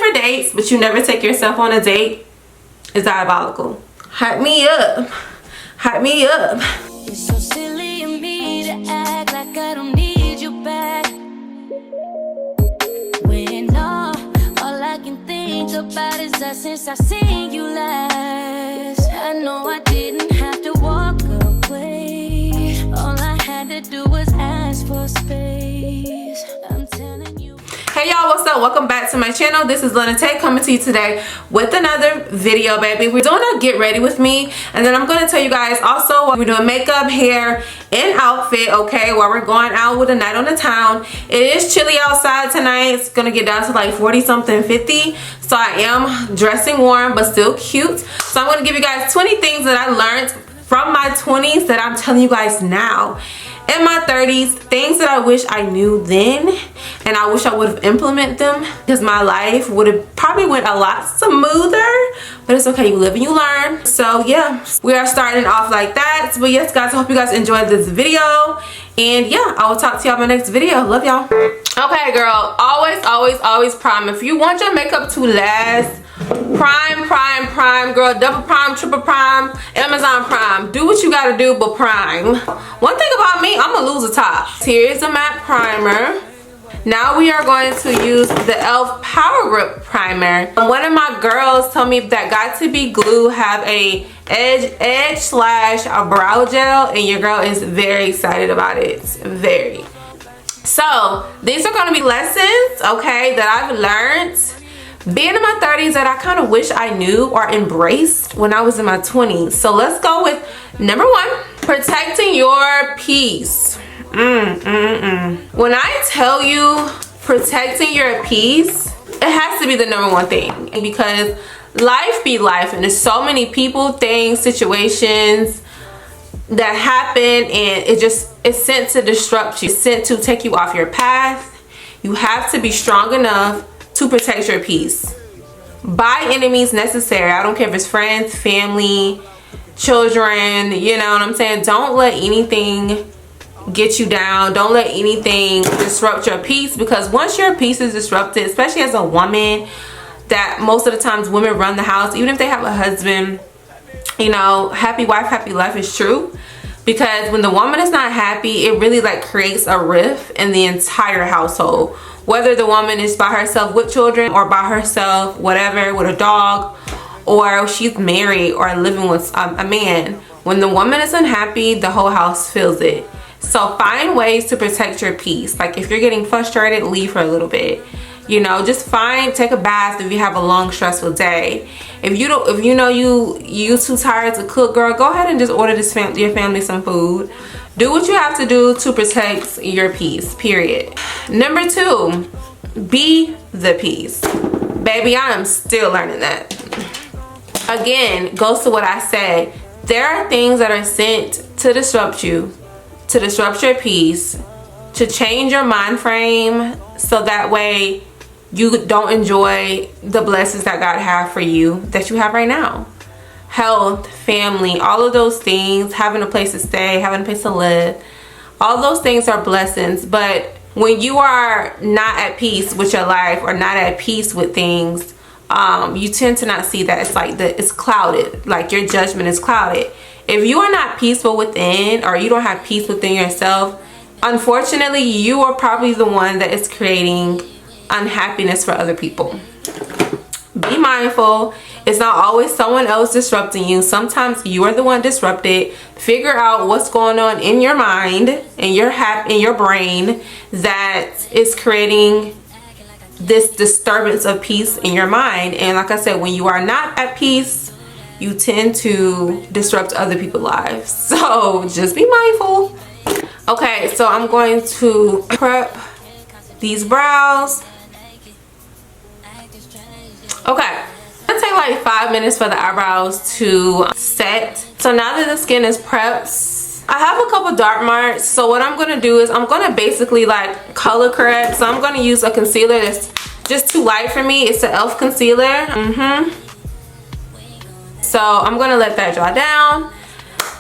for dates, but you never take yourself on a date is diabolical. Hype me up. Hype me up. It's so silly of me to act like I don't need you back. When all I can think about is that since I seen you last. I know I didn't have to walk away. All I had to do was ask for space. I'm telling you. Hey y'all, what's up? Welcome back to my channel. This is Tayy coming to you today with another video, baby. We're doing a get ready with me, and then I'm going to tell you guys also we're doing makeup, hair, and outfit, okay, while we're going out with a night on the town. It is chilly outside tonight. It's going to get down to like 40 something, 50. So I am dressing warm but still cute. So I'm going to give you guys 20 things that I learned from my 20s that I'm telling you guys now in my 30s, things that I wish I knew then, and I wish I would have implemented them, because my life would have probably went a lot smoother. But it's okay, you live and you learn. So yeah, we are starting off like that. But yes guys, I hope you guys enjoyed this video, and yeah, I will talk to y'all in my next video. Love y'all. Okay girl, always prime. If you want your makeup to last, prime girl, double prime, triple prime, Amazon Prime. Do what you gotta do, but prime. One thing about me, I'm gonna lose a top. Here's a matte primer. Now we are going to use the e.l.f. Power Grip Primer. One of my girls told me that Got To Be Glue have a edge slash a brow gel, and your girl is very excited about it. Very. So these are gonna be lessons, okay, that I've learned being in my 30s that I kind of wish I knew or embraced when I was in my 20s. So let's go with number one, protecting your peace. When I tell you protecting your peace, it has to be the number one thing, because life be life, and there's so many people, things, situations that happen, and it's sent to disrupt you. It's sent to take you off your path. You have to be strong enough to protect your peace by any means necessary. I don't care if it's friends, family, children, you know what I'm saying? Don't let anything get you down. Don't let anything disrupt your peace, because once your peace is disrupted, especially as a woman, that most of the times women run the house, even if they have a husband, you know, happy wife, happy life is true. Because when the woman is not happy, it really like creates a rift in the entire household. Whether the woman is by herself with children, or by herself, whatever, with a dog, or she's married or living with a man. When the woman is unhappy, the whole house feels it. So find ways to protect your peace. Like if you're getting frustrated, leave for a little bit. You know, just take a bath if you have a long, stressful day. If you know you too tired to cook, girl, go ahead and just order your family some food. Do what you have to do to protect your peace, period. Number two, be the peace. Baby, I am still learning that. Again, goes to what I said. There are things that are sent to disrupt you, to disrupt your peace, to change your mind frame, so that way you don't enjoy the blessings that God has for you, that you have right now. Health, family, all of those things, having a place to stay, having a place to live, all those things are blessings. But when you are not at peace with your life, or not at peace with things, you tend to not see that. It's like it's clouded, like your judgment is clouded. If you are not peaceful within, or you don't have peace within yourself, unfortunately you are probably the one that is creating unhappiness for other people. Be mindful. It's not always someone else disrupting you. Sometimes you are the one disrupted. Figure out what's going on in your mind, in your brain, that is creating this disturbance of peace in your mind. And like I said, when you are not at peace, you tend to disrupt other people's lives. So just be mindful. Okay, so I'm going to prep these brows. Okay, it's gonna take like 5 minutes for the eyebrows to set. So now that the skin is prepped, I have a couple dark marks. So what I'm gonna do is I'm gonna basically like color correct. So I'm gonna use a concealer that's just too light for me. It's the e.l.f. concealer. So I'm gonna let that dry down.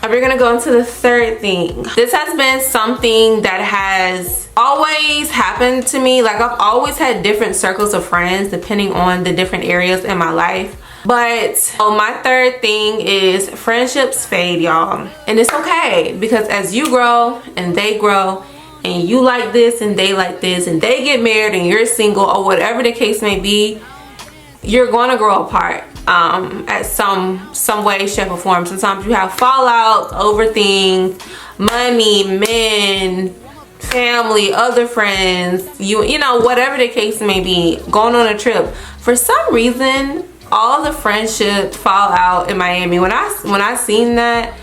And we're gonna go into the third thing. This has been something that has always happened to me. Like, I've always had different circles of friends depending on the different areas in my life. But my third thing is friendships fade, y'all. And it's okay, because as you grow and they grow, and you like this and they like this, and they get married and you're single, or whatever the case may be, you're going to grow apart at some way, shape, or form. Sometimes you have fallouts over things, money, men, family, other friends, you know, whatever the case may be, going on a trip. For some reason, all the friendships fall out in Miami. When I seen that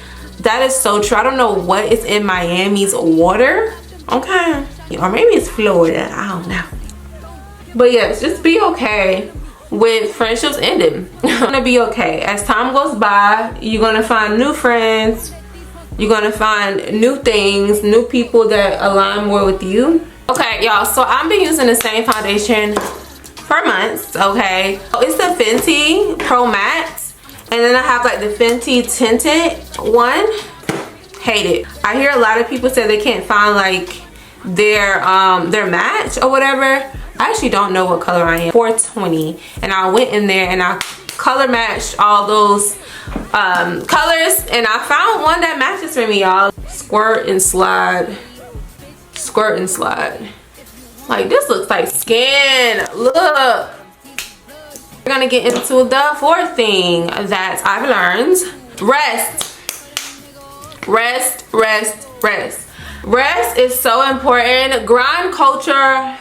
is so true. I don't know what is in Miami's water, okay, or maybe it's Florida, I don't know. But yes, just be okay with friendships ending. You're gonna be okay. As time goes by, you're gonna find new friends, you're gonna find new things, new people that align more with you. Okay, y'all, so I've been using the same foundation for months, okay? It's the Fenty Pro Matte, and then I have like the Fenty tinted one. Hate it. I hear a lot of people say they can't find like their match or whatever. I actually don't know what color I am. 420, and I went in there and I color matched all those colors, and I found one that matches for me, y'all. Squirt and slide, squirt and slide. Like, this looks like skin. Look. We're gonna get into the fourth thing that I've learned. Rest. Rest, rest, rest. Rest is so important. Grind culture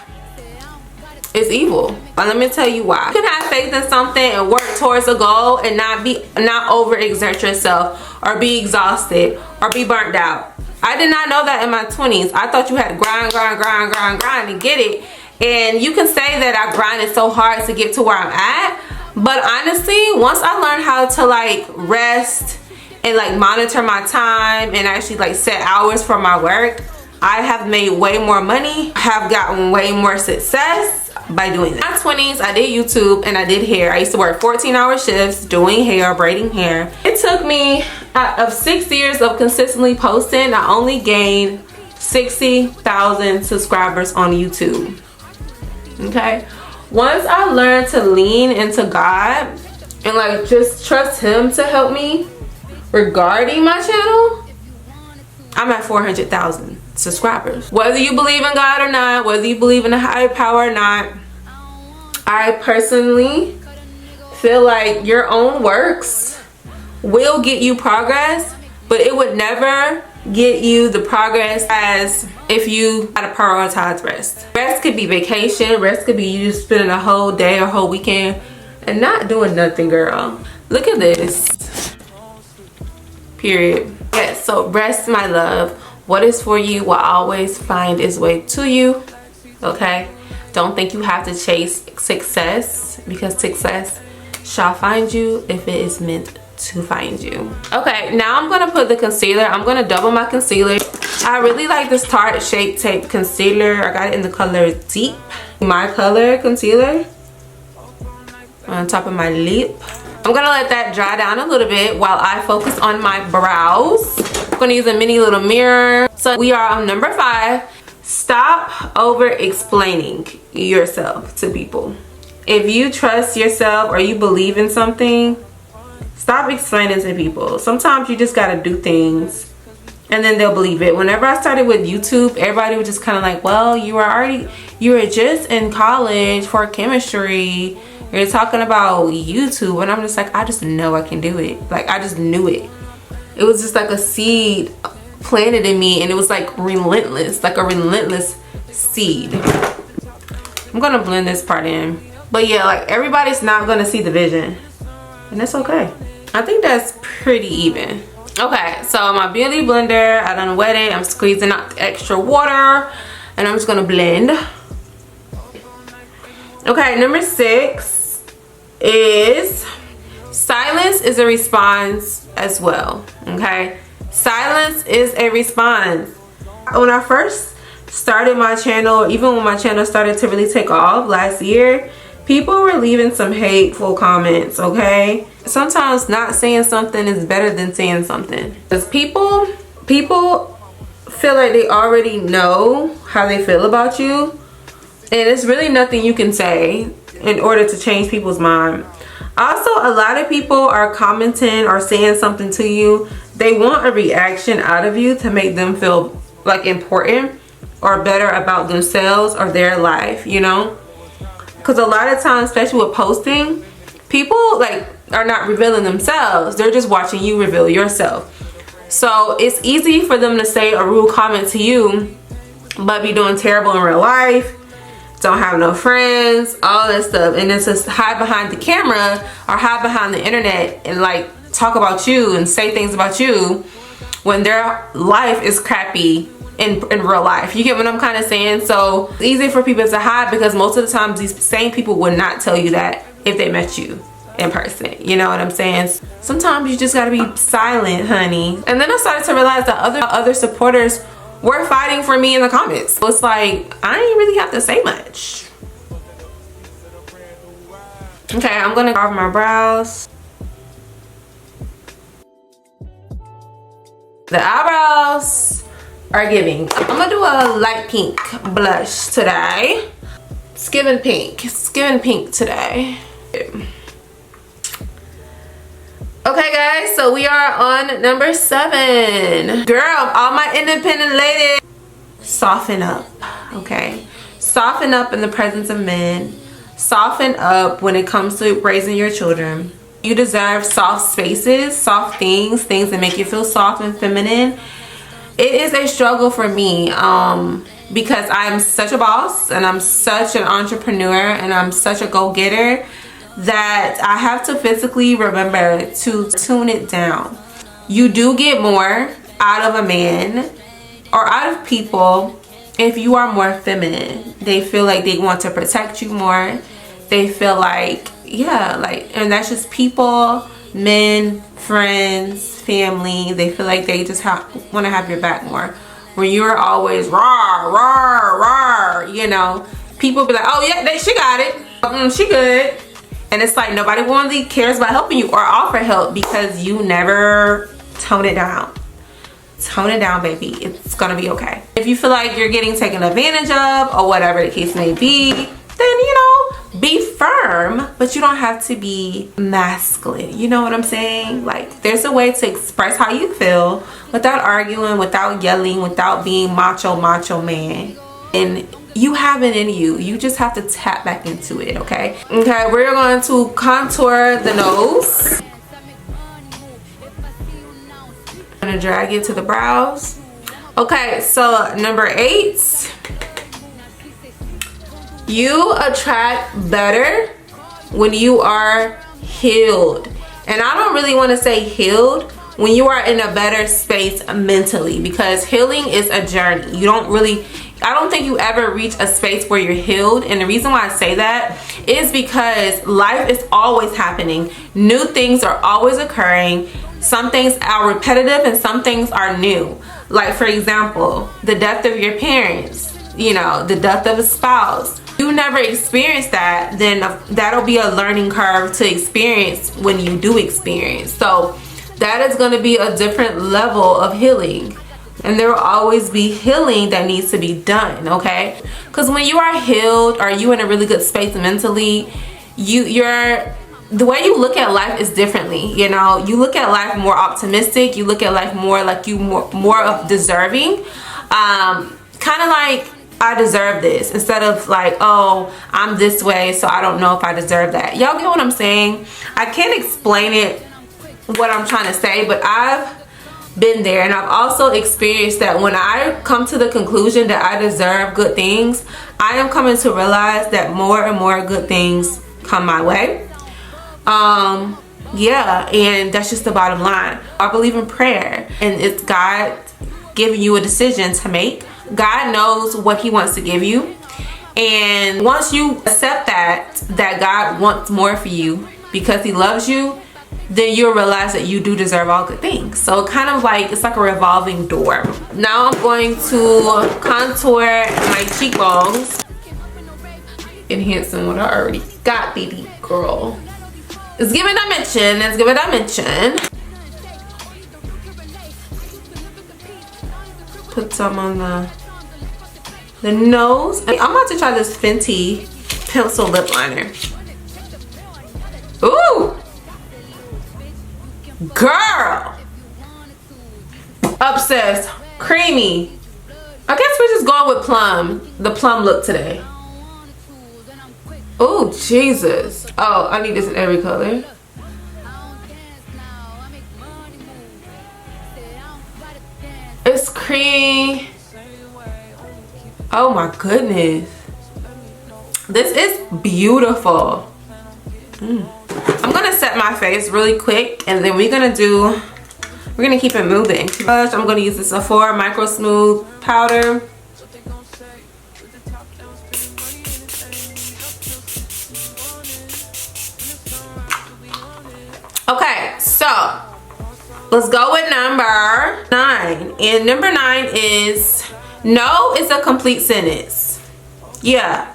is evil. But let me tell you why. You can have faith in something and work towards a goal and not overexert yourself, or be exhausted, or be burnt out. I did not know that in my 20s. I thought you had to grind, grind, grind, grind, grind to get it. And you can say that I grinded so hard to get to where I'm at. But honestly, once I learned how to like rest and like monitor my time and actually like set hours for my work, I have made way more money. I have gotten way more success by doing that. In my 20s, I did YouTube and I did hair. I used to work 14-hour shifts doing hair, braiding hair. It took me, out of 6 years of consistently posting, I only gained 60,000 subscribers on YouTube. Okay? Once I learned to lean into God and like just trust Him to help me regarding my channel, I'm at 400,000 subscribers. Whether you believe in God or not, whether you believe in a higher power or not, I personally feel like your own works will get you progress, but it would never get you the progress as if you had to prioritize rest. Rest could be vacation. Rest could be you just spending a whole day or whole weekend and not doing nothing, girl. Look at this. Period. Yes, so rest, my love. What is for you will always find its way to you. Okay? Don't think you have to chase success, because success shall find you if it is meant to find you. Okay, now I'm gonna put the concealer. I'm gonna double my concealer. I really like this Tarte Shape Tape concealer. I got it in the color Deep. My color concealer on top of my lip. I'm gonna let that dry down a little bit while I focus on my brows. I'm gonna use a mini little mirror. So we are on number 5. Stop over explaining yourself to people. If you trust yourself or you believe in something, stop explaining to people. Sometimes you just gotta do things and then they'll believe it. Whenever I started with YouTube, everybody was just kind of like, well, you were just in college for chemistry, you're talking about YouTube. And I'm just like, I just know I can do it. Like, I just knew it. It was just like a seed planted in me, and it was like relentless, like a relentless seed. I'm gonna blend this part in. But yeah, like, everybody's not gonna see the vision, and that's okay. I think that's pretty even. Okay, so my beauty blender, I done wet it. I'm squeezing out the extra water, and I'm just gonna blend. Okay, number 6 is silence is a response as well. Okay, silence is a response. When I first started my channel, even when my channel started to really take off last year, People were leaving some hateful comments, okay? Sometimes not saying something is better than saying something. Because people feel like they already know how they feel about you. And it's really nothing you can say in order to change people's mind. Also, a lot of people are commenting or saying something to you. They want a reaction out of you to make them feel like important or better about themselves or their life, you know? Because a lot of times, especially with posting, people like are not revealing themselves. They're just watching you reveal yourself. So it's easy for them to say a rude comment to you, but be doing terrible in real life, don't have no friends, all that stuff, and then just hide behind the camera or hide behind the internet and like talk about you and say things about you when their life is crappy in real life. You get what I'm kind of saying? So it's easy for people to hide because most of the time these same people would not tell you that if they met you in person. You know what I'm saying? Sometimes you just gotta be silent, honey. And then I started to realize that other supporters were fighting for me in the comments. So it's like, I ain't really have to say much. Okay, I'm gonna carve my brows. The eyebrows are giving. I'm gonna do a light pink blush today. It's giving pink. It's giving pink today. Okay guys, so we are on number 7. Girl, all my independent ladies, soften up, okay? Soften up in the presence of men. Soften up when it comes to raising your children. You deserve soft spaces, soft things that make you feel soft and feminine. It is a struggle for me because I'm such a boss and I'm such an entrepreneur and I'm such a go-getter that I have to physically remember to tune it down. You do get more out of a man or out of people if you are more feminine. They feel like they want to protect you more. They feel like, yeah, like, and that's just people, men, friends, family. They feel like they just want to have your back more. When you're always rawr, rawr, rawr, you know, people be like, oh yeah, she got it. She good. And it's like nobody really cares about helping you or offer help because you never tone it down. Tone it down, baby. It's gonna be okay. If you feel like you're getting taken advantage of or whatever the case may be, then, you know, be firm, but you don't have to be masculine. You know what I'm saying? Like, there's a way to express how you feel without arguing, without yelling, without being macho man. And you have it in you. You just have to tap back into it, okay? Okay, we're going to contour the nose. I'm gonna drag it to the brows. Okay, so number 8. You attract better when you are healed. And I don't really want to say healed when you are in a better space mentally, because healing is a journey. I don't think you ever reach a space where you're healed. And the reason why I say that is because life is always happening. New things are always occurring. Some things are repetitive and some things are new. Like, for example, the death of your parents, you know, the death of a spouse. You never experienced that, then that'll be a learning curve to experience when you do experience. So that is going to be a different level of healing. And there will always be healing that needs to be done, okay? Because when you are healed or you in a really good space mentally, the way you look at life is differently, you know? You look at life more optimistic. You look at life more like you more of deserving. Kind of like, I deserve this, instead of like, oh, I'm this way, so I don't know if I deserve that. Y'all get what I'm saying? I can't explain it, what I'm trying to say, but I've been there, and I've also experienced that when I come to the conclusion that I deserve good things, I am coming to realize that more and more good things come my way. Yeah, and that's just the bottom line. I believe in prayer, and it's God giving you a decision to make. God knows what he wants to give you, and once you accept that God wants more for you because he loves you, then you'll realize that you do deserve all good things. So kind of like, it's like a revolving door. Now I'm going to contour my cheekbones, enhancing what I already got, baby girl? Let's give it a mention. Let's give it a mention. Put some on the nose. I'm about to try this Fenty pencil lip liner. Ooh, girl, obsessed, creamy. I guess we're just going with plum, the plum look today. Oh Jesus! Oh, I need this in every color. It's creamy. Oh my goodness. This is beautiful. I'm gonna set my face really quick and then we're gonna keep it moving. I'm gonna use the Sephora Micro Smooth powder. Okay, so let's go with number 9. And number 9 is no is a complete sentence. Yeah.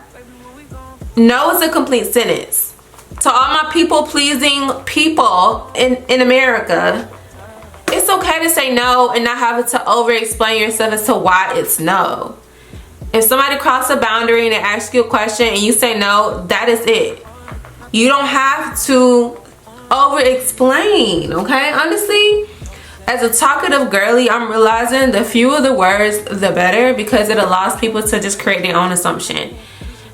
No is a complete sentence. To all my people-pleasing people in America, it's okay to say no and not have to over-explain yourself as to why it's no. If somebody crosses a boundary and they ask you a question and you say no, that is it. You don't have to over-explain, okay? Honestly, as a talkative girly, I'm realizing the fewer the words, the better, because it allows people to just create their own assumption.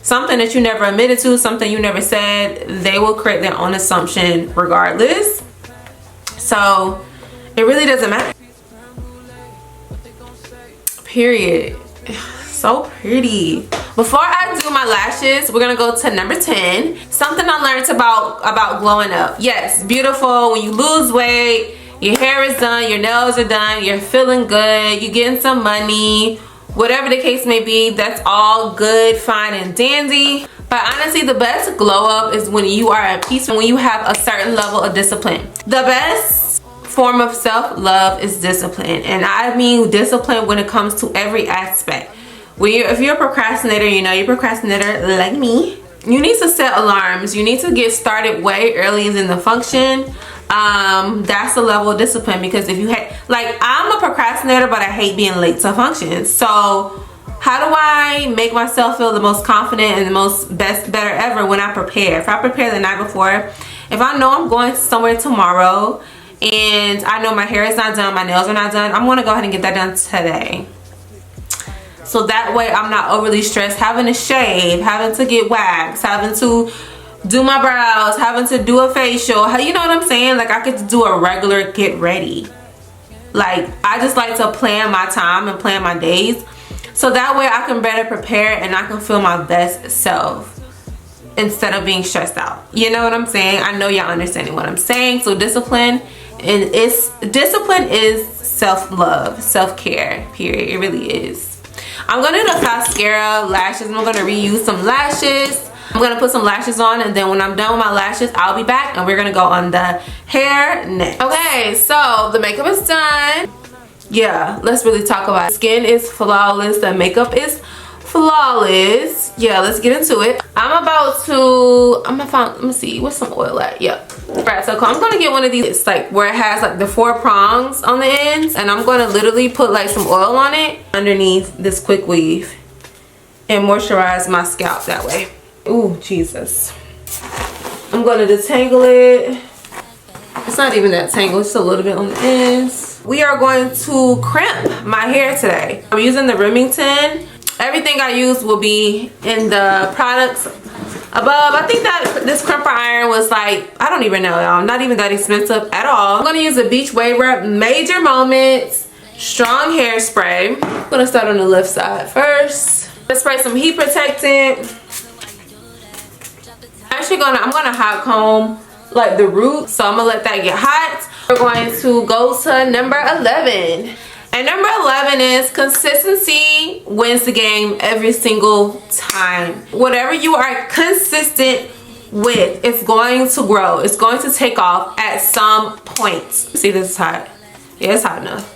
Something that you never admitted to, something you never said, they will create their own assumption regardless. So it really doesn't matter. Period. So pretty. Before I do my lashes, we're gonna go to number 10. Something I learned about glowing up. Yes, beautiful. When you lose weight, your hair is done, your nails are done, you're feeling good, you're getting some money, whatever the case may be, that's all good, fine, and dandy. But honestly, the best glow up is when you are at peace and when you have a certain level of discipline. The best form of self-love is discipline. And I mean discipline when it comes to every aspect. If you're a procrastinator, you know you're a procrastinator like me, you need to set alarms. You need to get started way earlier than the function. That's the level of discipline, because if you like, I'm a procrastinator, but I hate being late to functions. So how do I make myself feel the most confident and the most better ever? When I prepare. If I prepare the night before, if I know I'm going somewhere tomorrow and I know my hair is not done, my nails are not done, I'm gonna go ahead and get that done today. So that way I'm not overly stressed having to shave, having to get waxed, having to do my brows, having to do a facial. You know what I'm saying? Like, I get to do a regular get ready. Like, I just like to plan my time and plan my days, so that way I can better prepare and I can feel my best self instead of being stressed out. You know what I'm saying? I know y'all understanding what I'm saying. So discipline is self-love, self-care, period. It really is. I'm gonna do the mascara, lashes. I'm gonna reuse some lashes. I'm gonna put some lashes on, and then when I'm done with my lashes, I'll be back and we're gonna go on the hair next. Okay, so the makeup is done. Yeah, let's really talk about it. Skin is flawless, the makeup is flawless. Yeah, let's get into it. Let me see, what's some oil at? Yep. Right, so I'm gonna get one of these. It's like where it has like the 4 prongs on the ends, and I'm gonna literally put like some oil on it underneath this quick weave and moisturize my scalp that way. Ooh, Jesus. I'm gonna detangle it. It's not even that tangled, it's a little bit on the ends. We are going to crimp my hair today. I'm using the Remington. Everything I use will be in the products above. I think that this crimper iron was like, I don't even know, y'all, not even that expensive at all. I'm gonna use a Beach Wave Wrap Major Moments Strong Hairspray. I'm gonna start on the left side first. Let's spray some heat protectant. I'm gonna hot comb like the root, so I'm gonna let that get hot. We're going to go to number 11. And number 11 is consistency wins the game every single time. Whatever you are consistent with, it's going to grow. It's going to take off at some point. See, this is hot. Yeah, it's hot enough.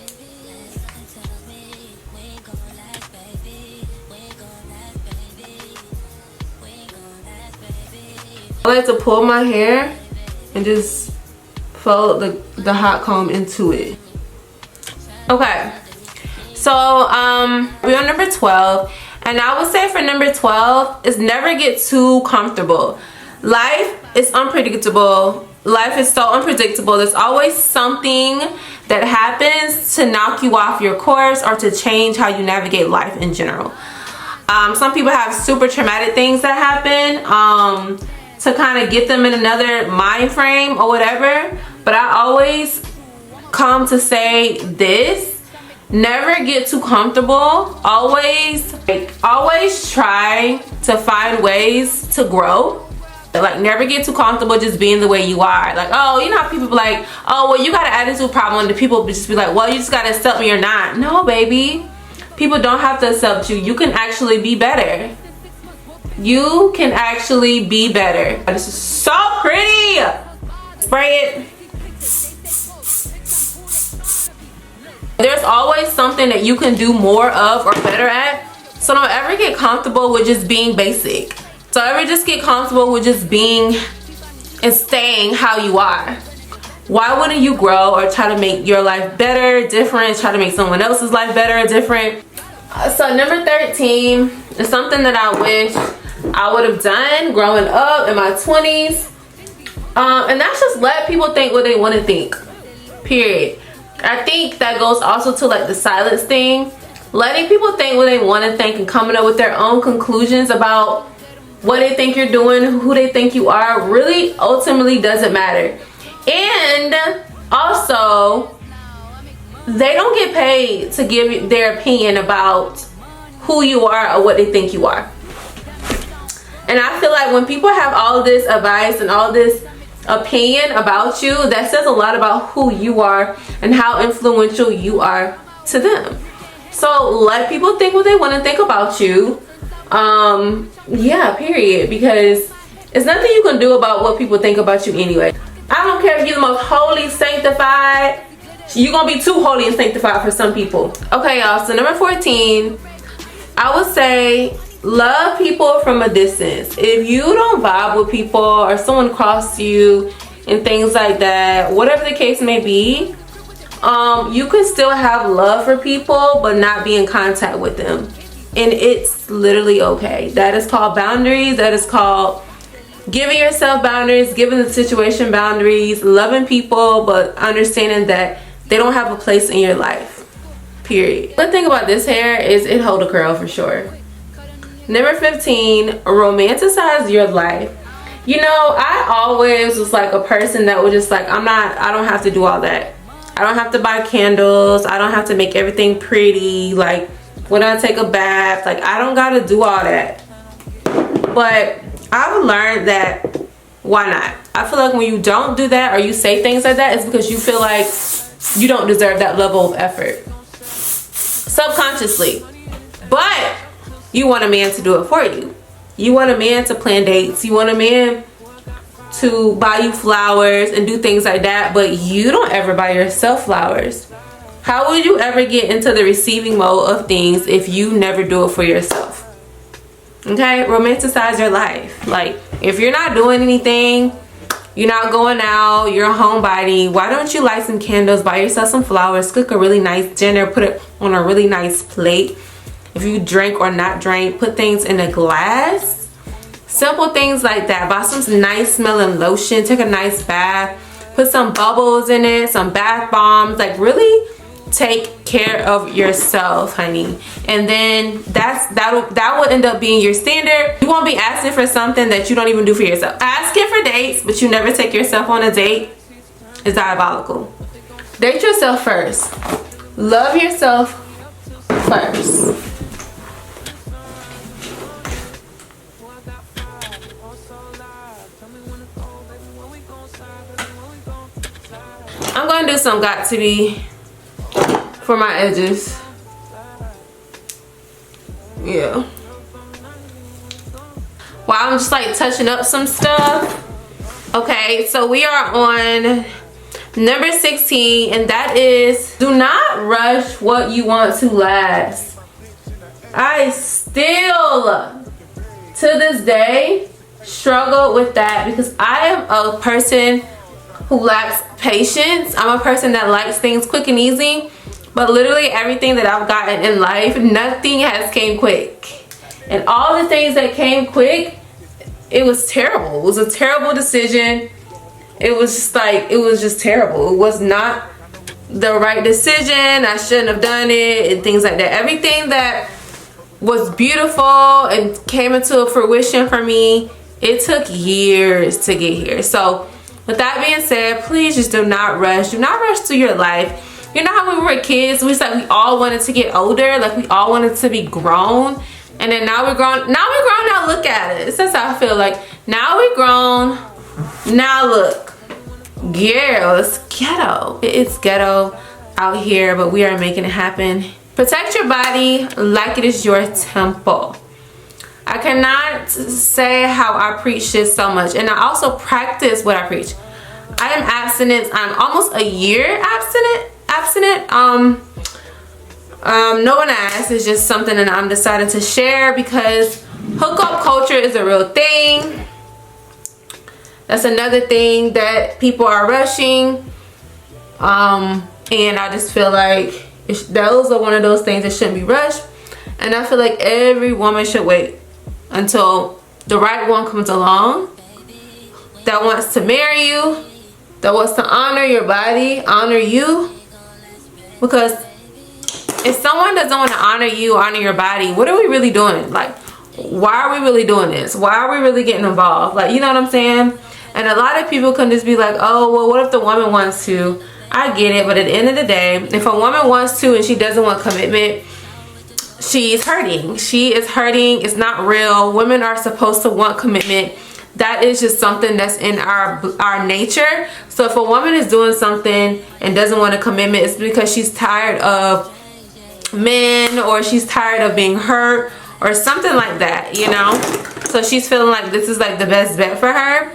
I like to pull my hair and just fold the hot comb into it. Okay, so we're on number 12, and I would say for number 12 is never get too comfortable. Life is unpredictable. Life is so unpredictable. There's always something that happens to knock you off your course or to change how you navigate life in general. Some people have super traumatic things that happen to kind of get them in another mind frame or whatever. But I always come to say this: never get too comfortable. Always try to find ways to grow. Like, never get too comfortable just being the way you are. Like, oh, you know how people be like, oh, well, you got an attitude problem, and the people just be like, well, you just gotta accept me or not. No, baby, people don't have to accept you. You can actually be better. You can actually be better. This is so pretty. Spray it. There's always something that you can do more of or better at. So don't ever get comfortable with just being basic. So ever just get comfortable with just being and staying how you are. Why wouldn't you grow or try to make your life better, different, try to make someone else's life better or different? So number 13 is something that I wish I would have done growing up in my 20s. And that's just let people think what they want to think. Period. I think that goes also to like the silence thing. Letting people think what they want to think and coming up with their own conclusions about what they think you're doing, who they think you are, really ultimately doesn't matter. And also, they don't get paid to give their opinion about who you are or what they think you are. And I feel like when people have all this advice and all this opinion about you, that says a lot about who you are and how influential you are to them. So let people think what they want to think about you. Yeah, period, because it's nothing you can do about what people think about you anyway. I don't care if you're the most holy, sanctified, you're gonna be too holy and sanctified for some people. Okay, y'all, so number 14, I would say love people from a distance. If you don't vibe with people or someone cross you and things like that, whatever the case may be, you can still have love for people but not be in contact with them. And it's literally okay. That is called boundaries. That is called giving yourself boundaries, giving the situation boundaries, loving people, but understanding that they don't have a place in your life. Period. The thing about this hair is it hold a curl for sure. Number 15, romanticize your life. You know, I always was like a person that was just like, I don't have to do all that. I don't have to buy candles. I don't have to make everything pretty. Like, when I take a bath, like, I don't gotta do all that. But I've learned that why not? I feel like when you don't do that or you say things like that, it's because you feel like you don't deserve that level of effort subconsciously. But you want a man to do it for you. You want a man to plan dates. You want a man to buy you flowers and do things like that, but you don't ever buy yourself flowers. How would you ever get into the receiving mode of things if you never do it for yourself? Okay, romanticize your life. Like, if you're not doing anything, you're not going out, you're a homebody, why don't you light some candles, buy yourself some flowers, cook a really nice dinner, put it on a really nice plate. If you drink or not drink, put things in a glass. Simple things like that. Buy some nice smelling lotion, take a nice bath, put some bubbles in it, some bath bombs. Like, really take care of yourself, honey. And then that will end up being your standard. You won't be asking for something that you don't even do for yourself. Asking for dates but you never take yourself on a date is diabolical. Date yourself first. Love yourself first. I'm gonna do some got to be for my edges. Yeah. Well, I'm just like touching up some stuff. Okay, so we are on number 16, and that is do not rush what you want to last. I still to this day struggled with that because I am a person who lacks patience. I'm a person that likes things quick and easy, but literally everything that I've gotten in life, nothing has came quick. And all the things that came quick, it was terrible. It was a terrible decision. It was just like, it was just terrible. It was not the right decision. I shouldn't have done it and things like that. Everything that was beautiful and came into fruition for me, it took years to get here. So with that being said, please just do not rush. Do not rush through your life. You know how when we were kids, we said we all wanted to get older, like we all wanted to be grown. And then now we're grown. Now look at it. That's how I feel. Like now we're grown. Now look, girl, it's ghetto. It's ghetto out here, but we are making it happen. Protect your body like it is your temple. I cannot say how I preach this so much, and I also practice what I preach. I am abstinent. I'm almost a year abstinent. No one asked. It's just something that I'm deciding to share because hookup culture is a real thing. That's another thing that people are rushing. And I just feel like those are one of those things that shouldn't be rushed. And I feel like every woman should wait until the right one comes along that wants to marry you, that wants to honor your body, honor you. Because if someone doesn't want to honor you, honor your body, what are we really doing? Like, why are we really doing this? Why are we really getting involved? Like, you know what I'm saying? And a lot of people can just be like, oh, well, what if the woman wants to? I get it, but at the end of the day, if a woman wants to and she doesn't want commitment, she's hurting. She is hurting. It's not real. Women are supposed to want commitment. That is just something that's in our nature. So if a woman is doing something and doesn't want a commitment, it's because she's tired of men, or she's tired of being hurt, or something like that, you know? So she's feeling like this is like the best bet for her.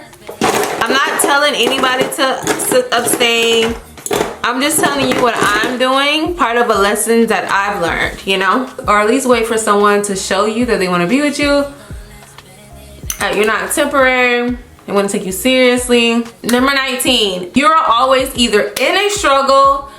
I'm not telling anybody to abstain. I'm just telling you what I'm doing, part of a lesson that I've learned, you know? Or at least wait for someone to show you that they want to be with you. You're not temporary. They want to take you seriously. Number 19, you're always either in a struggle,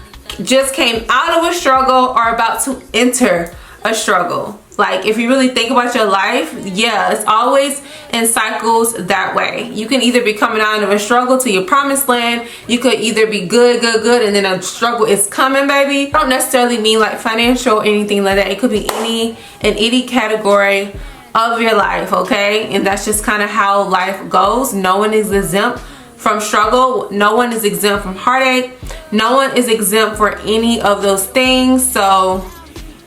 just came out of a struggle, or about to enter a struggle. Like, if you really think about your life, yeah, it's always in cycles that way. You can either be coming out of a struggle to your promised land. You could either be good, and then a struggle is coming, baby. I don't necessarily mean like financial or anything like that. It could be in any category of your life, okay? And that's just kind of how life goes. No one is exempt from struggle. No one is exempt from heartache. No one is exempt for any of those things. So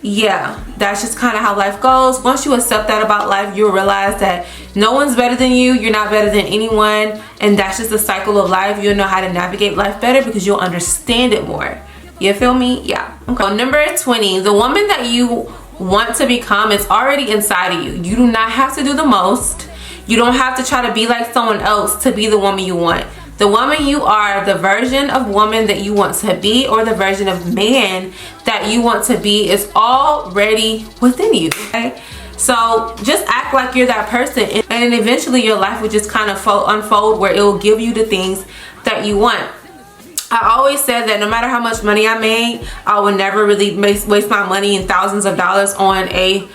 yeah, that's just kind of how life goes. Once you accept that about life, you'll realize that no one's better than you. You're not better than anyone. And that's just the cycle of life. You'll know how to navigate life better because you'll understand it more. You feel me? Yeah. Okay. Number 20, the woman that you want to become is already inside of you. You do not have to do the most. You don't have to try to be like someone else to be the woman you want. The woman you are, the version of woman that you want to be, or the version of man that you want to be, is already within you, okay? So just act like you're that person, and then eventually your life will just kind of unfold where it will give you the things that you want. I always said that no matter how much money I made, I would never really waste my money in thousands of dollars on a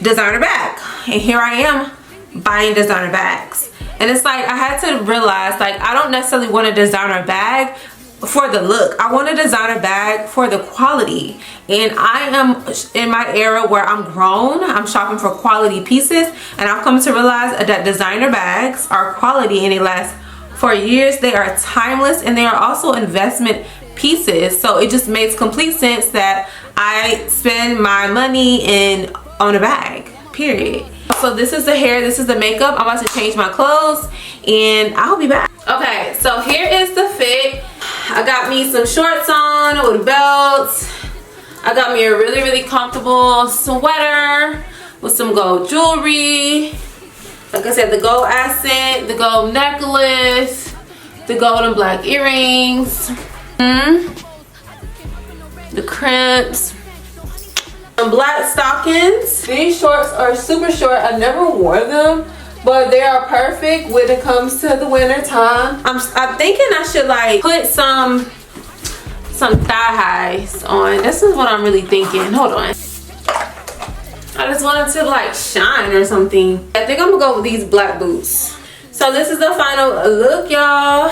designer bag. And here I am buying designer bags. And it's like, I had to realize, like, I don't necessarily want a designer bag for the look. I want a designer bag for the quality. And I am in my era where I'm grown. I'm shopping for quality pieces. And I've come to realize that designer bags are quality and they last for years. They are timeless, and they are also investment pieces. So it just makes complete sense that I spend my money on a bag, period. So this is the hair, this is the makeup. I'm about to change my clothes and I'll be back. Okay, so here is the fit. I got me some shorts on with belts. I got me a really comfortable sweater with some gold jewelry. Like I said, the gold accent, the gold necklace, the gold and black earrings, the crimps, and black stockings. These shorts are super short. I never wore them, but they are perfect when it comes to the winter time. I'm thinking I should like put some thigh highs on. This is what I'm really thinking. Hold on. I just wanted to like shine or something. I think I'm gonna go with these black boots. So this is the final look, y'all.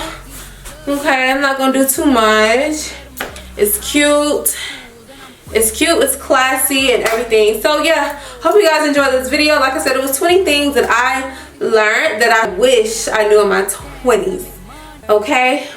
Okay, I'm not gonna do too much. It's cute. It's cute, it's classy and everything. So yeah, hope you guys enjoyed this video. Like I said, it was 20 things that I learned that I wish I knew in my 20s. Okay?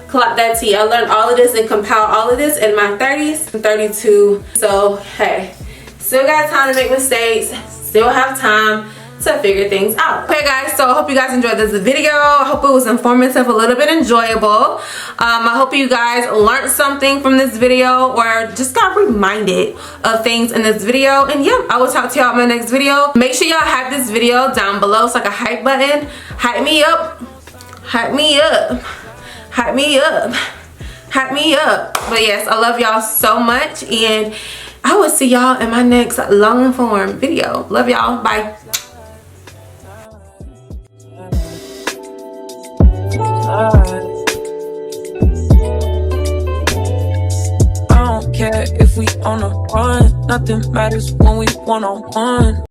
Clock that tea. I learned all of this and compiled all of this in my 30s. I'm 32. So hey, still got time to make mistakes. Still have time to figure things out. Okay guys, so I hope you guys enjoyed this video. I hope it was informative, a little bit enjoyable. I hope you guys learned something from this video or just got reminded of things in this video. And yeah, I will talk to y'all in my next video. Make sure y'all hype this video down below. It's like a hype button. Hype me up. Hype me up. Hype me up. Hype me up. But yes, I love y'all so much, and I will see y'all in my next long form video. Love y'all. Bye. I don't care if we on a run. Nothing matters when we one-on-one.